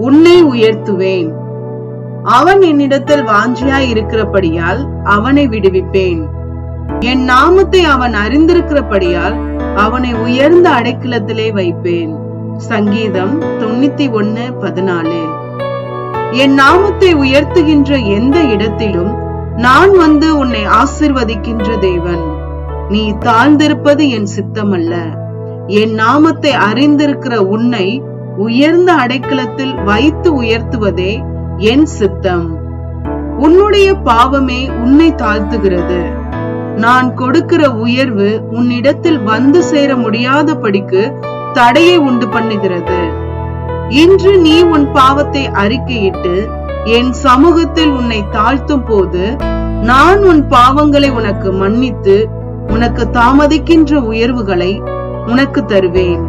உன்னை உயர்த்துவேன். அவன் என்னிடத்தில் வாஞ்சியாய் இருக்கிறபடியால் அவனை விடுவிப்பேன். என் நாமத்தை அவன் அறிந்திருக்கிறபடியால் அவனை உயர்ந்த அடைக்கலத்திலே வைப்பேன். சங்கீதம் 91:14. என் நாமத்தை உயர்த்துகின்ற எந்த இடத்திலும் நான் வந்து உன்னை ஆசீர்வதிக்கின்ற தேவன். நீ தாழ்ந்திருப்பது என் சித்தமல்ல. என் நாமத்தை அறிந்திருக்கிற உன்னை உயர்ந்த அடைக்கலத்தில் வைத்து உயர்த்துவதே என் சித்தம். உன்னுடைய பாவமே உன்னை தாழ்த்துகிறது. நான் கொடுக்கிற உயர்வு உன்னிடத்தில் வந்து சேர முடியாதபடிக்கு தடையை உண்டு பண்ணுகிறது. இன்று நீ உன் பாவத்தை அறிக்கையிட்டு என் சமூகத்தில் உன்னை தாழ்த்தும் போது நான் உன் பாவங்களை உனக்கு மன்னித்து உனக்கு தாமதிக்கின்ற உயர்வுகளை உனக்கு தருவேன்.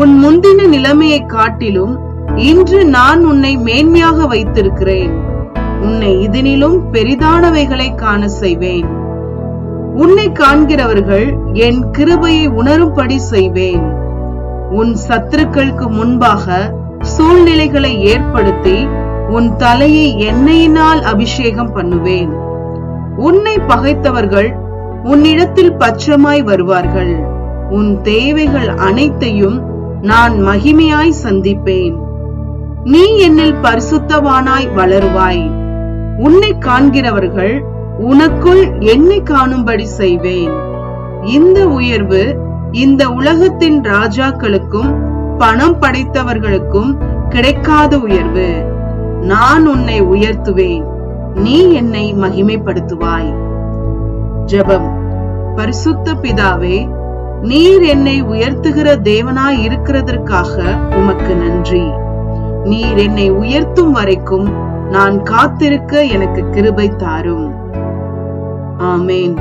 உன் முந்தின நிலைமையை காட்டிலும் இன்று நான் உன்னை மேன்மையாக வைத்திருக்கிறேன். உன்னை இதனிலும் பெரிதானவைகளை காண செய்வேன். உன்னை காண்கிறவர்கள் என் கிருபையை உணரும்படி செய்வேன். உன் சத்துருக்களுக்கு முன்பாக சூழ்நிலைகளை ஏற்படுத்தி உன் தலையை எண்ணெயினால் அபிஷேகம் பண்ணுவேன். உன்னை பகைத்தவர்கள் உன்னிடத்தில் பட்சமாய் வருவார்கள். உன் தேவைகள் அனைத்தையும் நான் மகிமையாய் சந்திப்பேன். நீ என்னில் பரிசுத்தவானாய் வளருவாய். உன்னை காண்கிறவர்கள் உனக்குள் என்னை காணும்படி செய்வேன். இந்த உயர்வு இந்த உலகத்தின் ராஜாக்களுக்கும் பணம் படைத்தவர்களுக்கும் கிடைக்காத உயர்வு. நான் உன்னை உயர்த்துவேன், நீ என்னை மகிமைப்படுத்துவாய். ஜெபம். பரிசுத்த பிதாவே, நீர் என்னை உயர்த்துகிற தேவனாய் இருக்கிறதற்காக உமக்கு நன்றி. நீர் என்னை உயர்த்தும் வரைக்கும் நான் காத்திருக்க எனக்கு கிருபை தாரும். ஆமேன்.